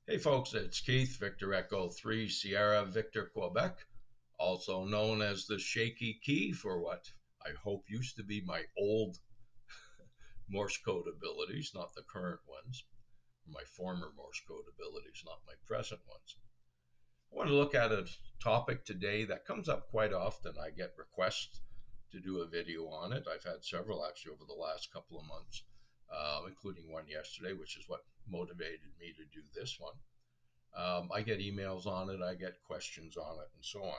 Hey folks, it's Keith, Victor Echo 3 Sierra Victor Quebec, also known as the shaky key for what I hope used to be my old Morse code abilities, not the current ones, my former Morse code abilities, not my present ones. I want to look at a topic today that comes up quite often. I get requests to do a video on it. I've had several actually over the last couple of months, including one yesterday, which is what motivated me to do this one. I get emails on it, I get questions on it, and so on.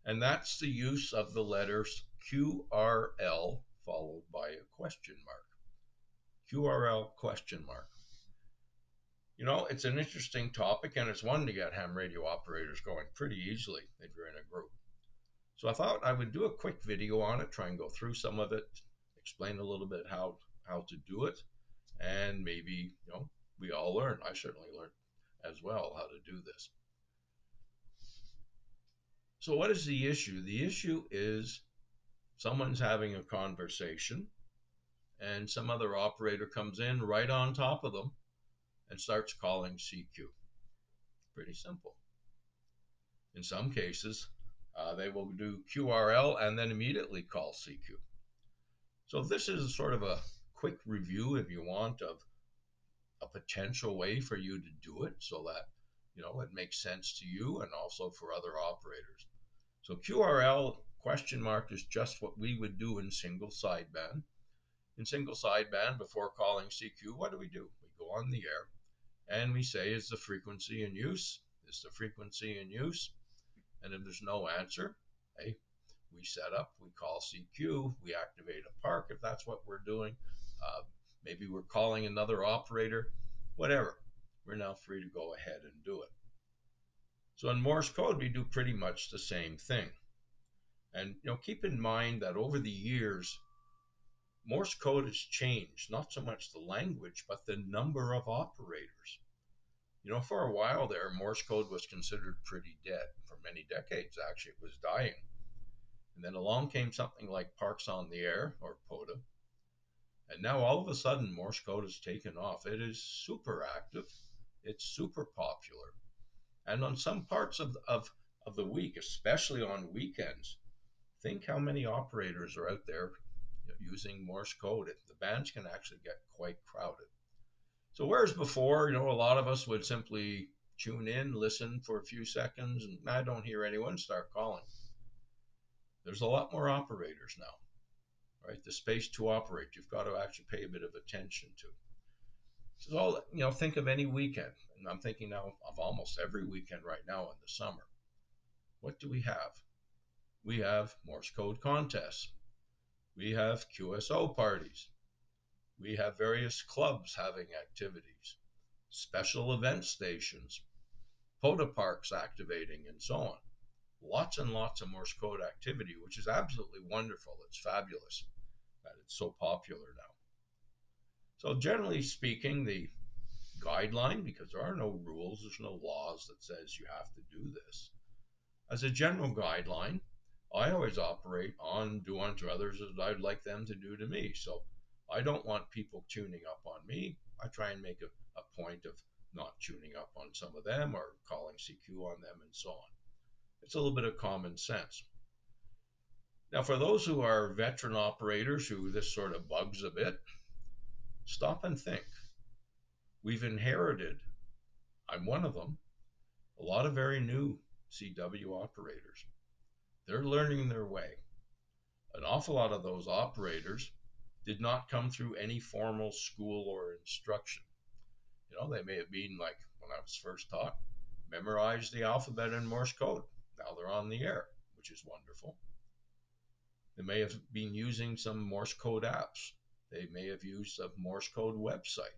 And that's the use of the letters QRL followed by a question mark. QRL question mark. You know, it's an interesting topic and it's one to get ham radio operators going pretty easily if you're in a group. So I thought I would do a quick video on it, try and go through some of it, explain a little bit how to do it, and maybe, we all learn. I certainly learned as well how to do this. So, what is the issue? The issue is someone's having a conversation and some other operator comes in right on top of them and starts calling CQ. Pretty simple. In some cases, they will do QRL and then immediately call CQ. So, this is sort of a quick review, if you want, of a potential way for you to do it so that it makes sense to you and also for other operators. So QRL question mark is just what we would do in single sideband. In single sideband, before calling CQ, what do? We go on the air and we say, is the frequency in use? Is the frequency in use? And if there's no answer, hey, we set up, we call CQ, we activate a park if that's what we're doing. Maybe we're calling another operator, whatever. We're now free to go ahead and do it. So in Morse code, we do pretty much the same thing. And keep in mind that over the years, Morse code has changed, not so much the language, but the number of operators. For a while there, Morse code was considered pretty dead. For many decades, actually, it was dying. And then along came something like Parks on the Air, or POTA. And now all of a sudden, Morse code has taken off. It is super active. It's super popular. And on some parts of the week, especially on weekends, think how many operators are out there using Morse code. The bands can actually get quite crowded. So whereas before, a lot of us would simply tune in, listen for a few seconds, and I don't hear anyone, start calling. There's a lot more operators now, right? The space to operate, you've got to actually pay a bit of attention to. So, think of any weekend, and I'm thinking now of almost every weekend right now in the summer. What do we have? We have Morse code contests. We have QSO parties. We have various clubs having activities, special event stations, POTA parks activating, and so on. Lots and lots of Morse code activity, which is absolutely wonderful. It's fabulous that it's so popular now. So generally speaking, the guideline, because there are no rules, there's no laws that says you have to do this. As a general guideline, I always operate on do unto others as I'd like them to do to me. So I don't want people tuning up on me. I try and make a point of not tuning up on some of them or calling CQ on them and so on. It's a little bit of common sense. Now, for those who are veteran operators who this sort of bugs a bit, stop and think. We've inherited, I'm one of them, a lot of very new CW operators. They're learning their way. An awful lot of those operators did not come through any formal school or instruction. They may have been like when I was first taught, memorize the alphabet in Morse code. Now they're on the air, which is wonderful. They may have been using some Morse code apps. They may have used a Morse code website.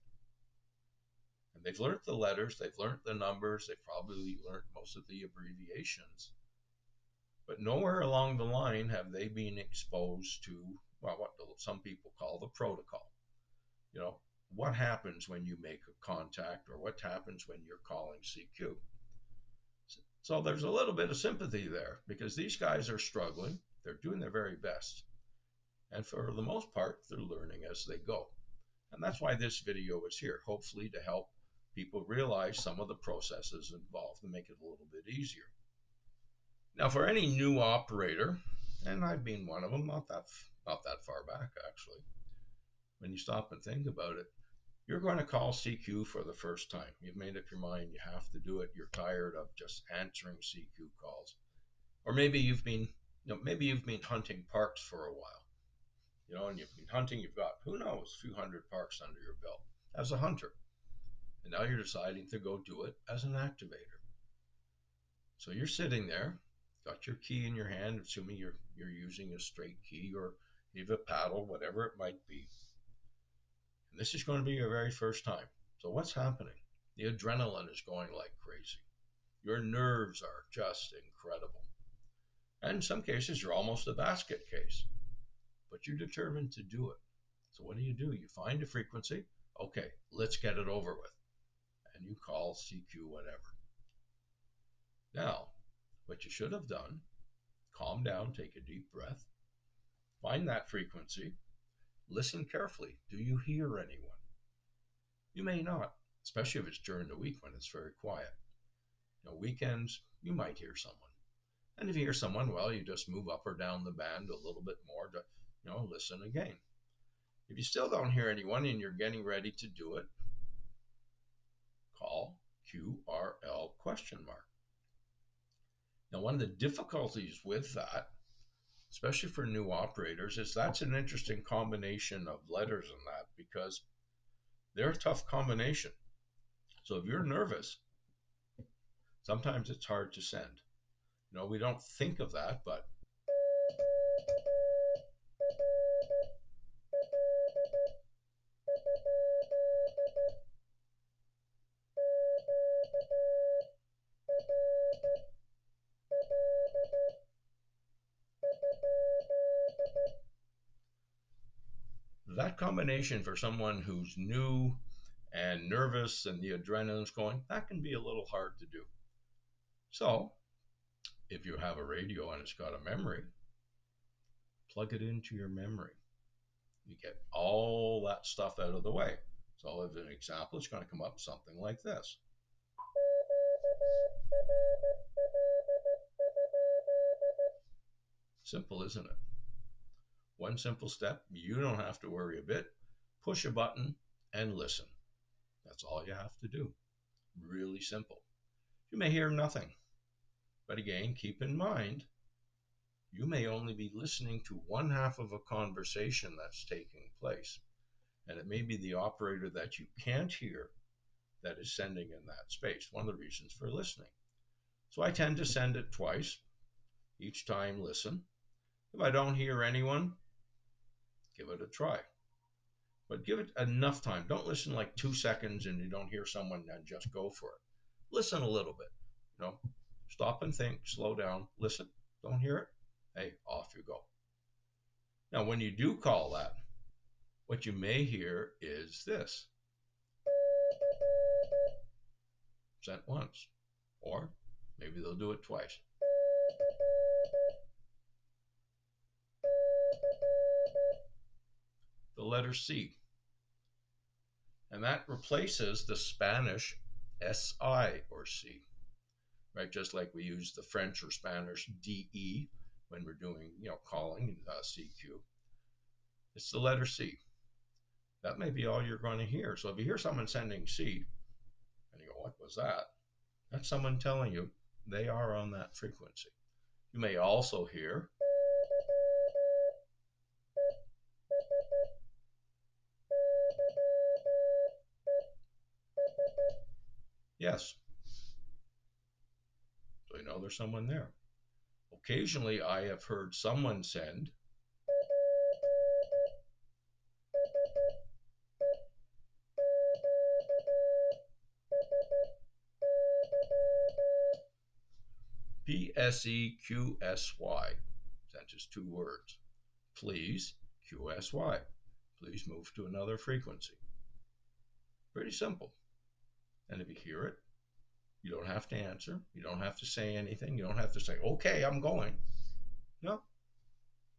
And they've learned the letters, they've learned the numbers, they've probably learned most of the abbreviations. But nowhere along the line have they been exposed to, well, what some people call the protocol. What happens when you make a contact or what happens when you're calling CQ. So there's a little bit of sympathy there because these guys are struggling. They're doing their very best. And for the most part, they're learning as they go. And that's why this video is here, hopefully to help people realize some of the processes involved and make it a little bit easier. Now, for any new operator, and I've been one of them, not that far back actually, when you stop and think about it, you're going to call CQ for the first time. You've made up your mind you have to do it. You're tired of just answering CQ calls, or maybe you've been hunting parks for a while, and you've been hunting. You've got who knows, a few hundred parks under your belt as a hunter, and now you're deciding to go do it as an activator. So you're sitting there, got your key in your hand, assuming you're using a straight key or you have a paddle, whatever it might be. And this is going to be your very first time. So what's happening? The adrenaline is going like crazy. Your nerves are just incredible. And in some cases, you're almost a basket case, but you're determined to do it. So what do? You find a frequency. Okay, let's get it over with. And you call CQ whatever. Now, what you should have done, calm down, take a deep breath, find that frequency, listen carefully. Do you hear anyone? You may not, especially if it's during the week when it's very quiet. Weekends, you might hear someone. And if you hear someone, well, you just move up or down the band a little bit more to, listen again. If you still don't hear anyone and you're getting ready to do it, call QRL question mark. Now, one of the difficulties with that, especially for new operators, is that's an interesting combination of letters in that because they're a tough combination. So if you're nervous, sometimes it's hard to send. We don't think of that, but that combination for someone who's new and nervous and the adrenaline's going, that can be a little hard to do. So if you have a radio and it's got a memory, plug it into your memory. You get all that stuff out of the way. So as an example, it's going to come up something like this. Simple, isn't it? One simple step. You don't have to worry a bit. Push a button and listen. That's all you have to do. Really simple. You may hear nothing. But again, keep in mind, you may only be listening to one half of a conversation that's taking place. And it may be the operator that you can't hear that is sending in that space. One of the reasons for listening. So I tend to send it twice. Each time, listen. If I don't hear anyone, give it a try. But give it enough time. Don't listen like 2 seconds and you don't hear someone and just go for it. Listen a little bit. Stop and think, slow down, listen. Don't hear it? Hey, off you go. Now, when you do call that, what you may hear is this. Sent once. Or maybe they'll do it twice. The letter C. And that replaces the Spanish SI or C, right? Just like we use the French or Spanish DE when we're doing, calling CQ. It's the letter C. That may be all you're going to hear. So if you hear someone sending C and you go, what was that? That's someone telling you they are on that frequency. You may also hear yes. So you know there's someone there. Occasionally, I have heard someone send PSEQSY. That's just 2 words. Please QSY. Please move to another frequency. Pretty simple. And if you hear it, you don't have to answer. You don't have to say anything. You don't have to say, okay, I'm going. No.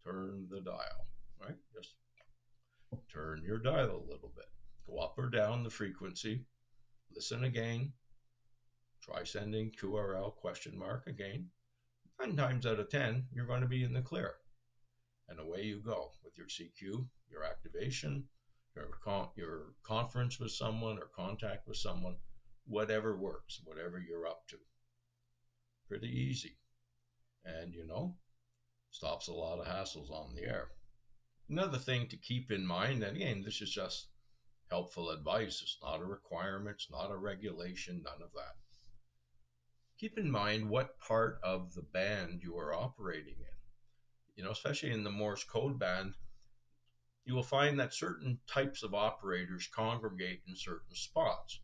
Turn the dial, right? Just turn your dial a little bit. Go up or down the frequency. Listen again, try sending QRL question mark again. 9 times out of 10, you're going to be in the clear. And away you go with your CQ, your activation, your conference with someone or contact with someone, whatever works, whatever you're up to. Pretty easy. And, stops a lot of hassles on the air. Another thing to keep in mind, and again, this is just helpful advice. It's not a requirement, it's not a regulation, none of that. Keep in mind what part of the band you are operating in. Especially in the Morse code band, you will find that certain types of operators congregate in certain spots.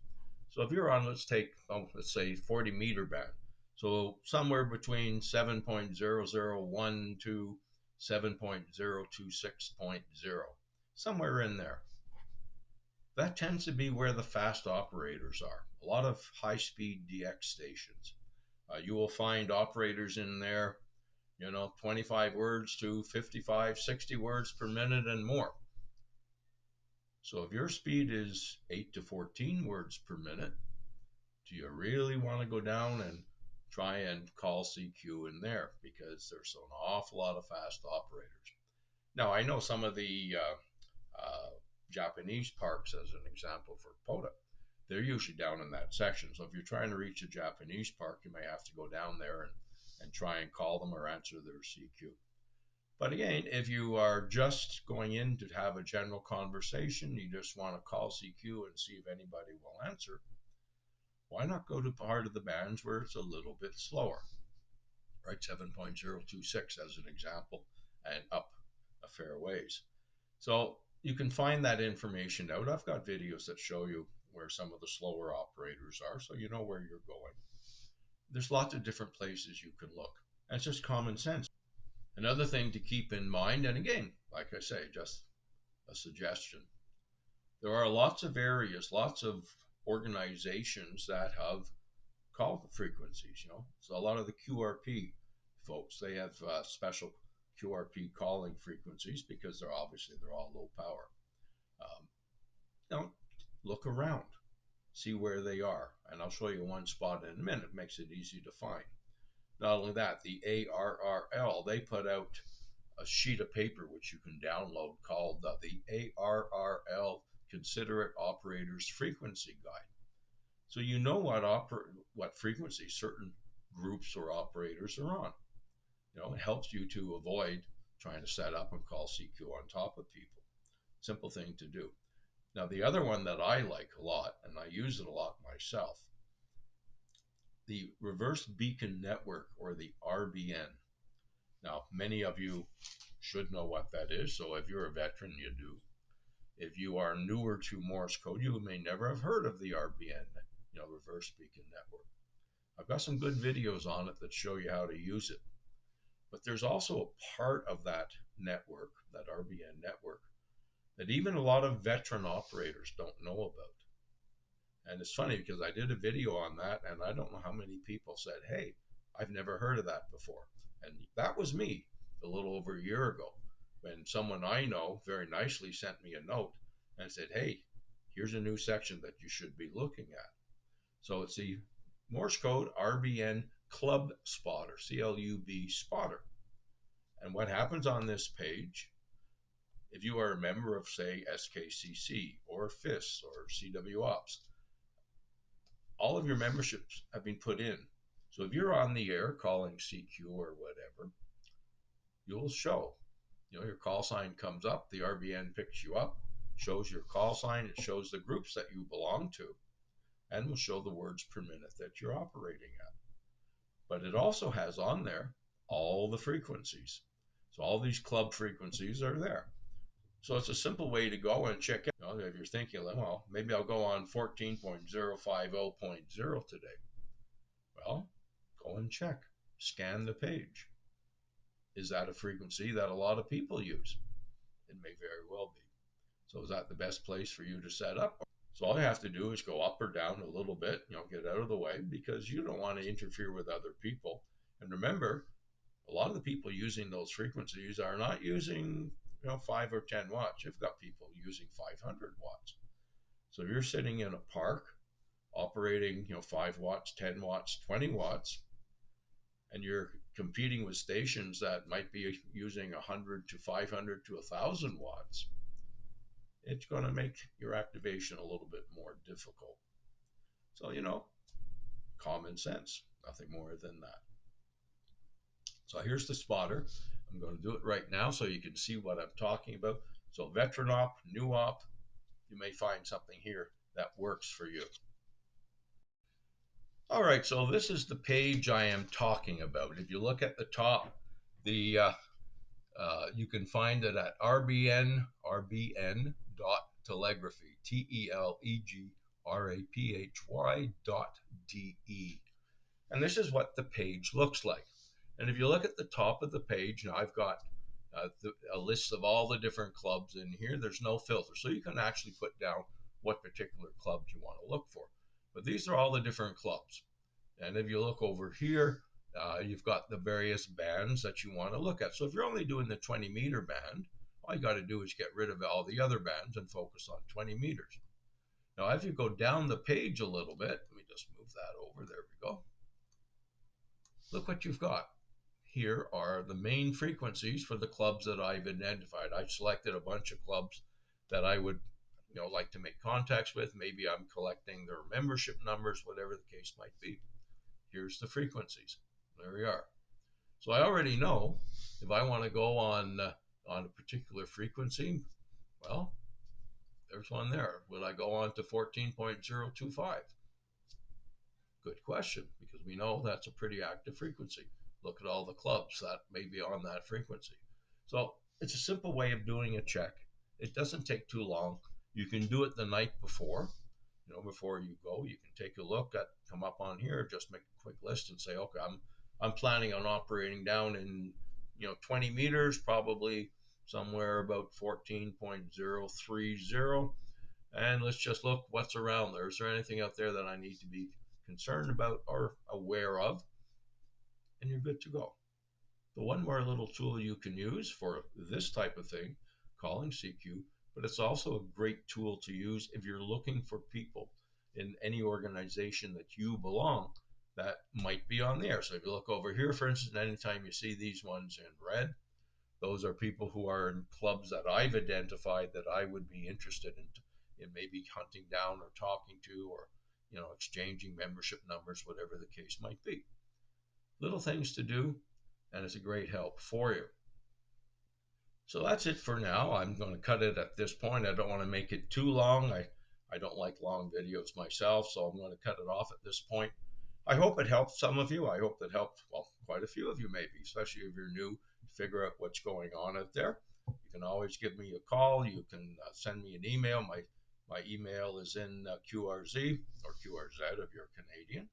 So if you're on, let's say 40 meter band, so somewhere between 7.001 to 7.026.0, somewhere in there. That tends to be where the fast operators are. A lot of high speed DX stations. You will find operators in there, 25 words to 55, 60 words per minute and more. So if your speed is 8 to 14 words per minute, do you really want to go down and try and call CQ in there? Because there's an awful lot of fast operators. Now, I know some of the Japanese parks, as an example for POTA, they're usually down in that section. So if you're trying to reach a Japanese park, you may have to go down there and try and call them or answer their CQ. But again, if you are just going in to have a general conversation, you just want to call CQ and see if anybody will answer, why not go to part of the bands where it's a little bit slower, right? 7.026 as an example, and up a fair ways. So you can find that information out. I've got videos that show you where some of the slower operators are, so you know where you're going. There's lots of different places you can look. And it's just common sense. Another thing to keep in mind, and again, like I say, just a suggestion. There are lots of areas, lots of organizations that have call frequencies. So a lot of the QRP folks, they have special QRP calling frequencies because they're all low power. Um, Look around, see where they are, and I'll show you one spot in a minute. It makes it easy to find. Not only that, the ARRL, they put out a sheet of paper which you can download called the ARRL Considerate Operators Frequency Guide. So you know what frequency certain groups or operators are on. It helps you to avoid trying to set up and call CQ on top of people. Simple thing to do. Now, the other one that I like a lot, and I use it a lot myself, the Reverse Beacon Network, or the RBN. Now, many of you should know what that is, so if you're a veteran, you do. If you are newer to Morse code, you may never have heard of the RBN, Reverse Beacon Network. I've got some good videos on it that show you how to use it. But there's also a part of that network, that RBN network, that even a lot of veteran operators don't know about. And it's funny because I did a video on that, and I don't know how many people said, hey, I've never heard of that before. And that was me a little over a year ago when someone I know very nicely sent me a note and said, hey, here's a new section that you should be looking at. So it's the Morse code RBN Club Spotter, CLUB Spotter. And what happens on this page, if you are a member of, say, SKCC or FIS or CW Ops, all of your memberships have been put in. So if you're on the air calling CQ or whatever, you'll show. Your call sign comes up, the RBN picks you up, shows your call sign, it shows the groups that you belong to, and will show the words per minute that you're operating at. But it also has on there all the frequencies. So all these club frequencies are there. So it's a simple way to go and check out. If you're thinking, well, maybe I'll go on 14.050.0 today. Well, go and check. Scan the page. Is that a frequency that a lot of people use? It may very well be. So is that the best place for you to set up? So all you have to do is go up or down a little bit, get out of the way, because you don't want to interfere with other people. And remember, a lot of the people using those frequencies are not using 5 or 10 watts. You've got people using 500 watts. So if you're sitting in a park operating, 5 watts, 10 watts, 20 watts, and you're competing with stations that might be using 100 to 500 to 1,000 watts, it's going to make your activation a little bit more difficult. So, common sense, nothing more than that. So here's the spotter. I'm going to do it right now so you can see what I'm talking about. So veteran op, new op, you may find something here that works for you. All right, so this is the page I am talking about. If you look at the top, the you can find it at rbn.telegraphy, telegraphy.de. And this is what the page looks like. And if you look at the top of the page, now I've got a list of all the different clubs in here. There's no filter, so you can actually put down what particular clubs you want to look for. But these are all the different clubs. And if you look over here, you've got the various bands that you want to look at. So if you're only doing the 20-meter band, all you got to do is get rid of all the other bands and focus on 20 meters. Now, if you go down the page a little bit, let me just move that over. There we go. Look what you've got. Here are the main frequencies for the clubs that I've identified. I've selected a bunch of clubs that I would like to make contacts with. Maybe I'm collecting their membership numbers, whatever the case might be. Here's the frequencies. There we are. So I already know if I want to go on a particular frequency, well, there's one there. Will I go on to 14.025? Good question, because we know that's a pretty active frequency. Look at all the clubs that may be on that frequency. So it's a simple way of doing a check. It doesn't take too long. You can do it the night before. Before you go, you can take a look at, come up on here, just make a quick list and say, okay, I'm planning on operating down in 20 meters, probably somewhere about 14.030, and let's just look what's around there. Is there anything out there that I need to be concerned about or aware of? And you're good to go. The one more little tool you can use for this type of thing, calling CQ, but it's also a great tool to use if you're looking for people in any organization that you belong that might be on the air. So if you look over here, for instance, anytime you see these ones in red, those are people who are in clubs that I've identified that I would be interested in maybe hunting down or talking to, or exchanging membership numbers, whatever the case might be. Little things to do, and it's a great help for you. So that's it for now. I'm going to cut it at this point. I don't want to make it too long. I don't like long videos myself, so I'm going to cut it off at this point. I hope it helped some of you. I hope it helped, well, quite a few of you maybe, especially if you're new, to figure out what's going on out there. You can always give me a call. You can send me an email. My email is in QRZ or QRZ if you're Canadian.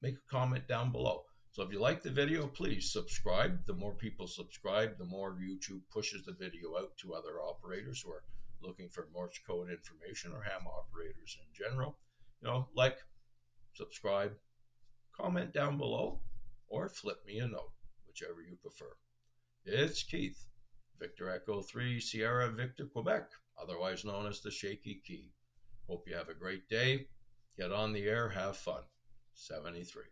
Make a comment down below. So if you like the video, please subscribe. The more people subscribe, the more YouTube pushes the video out to other operators who are looking for Morse code information, or ham operators in general. Like, subscribe, comment down below, or flip me a note, whichever you prefer. It's Keith, Victor Echo 3 Sierra Victor Quebec, otherwise known as the Shaky Key. Hope you have a great day. Get on the air, have fun. 73.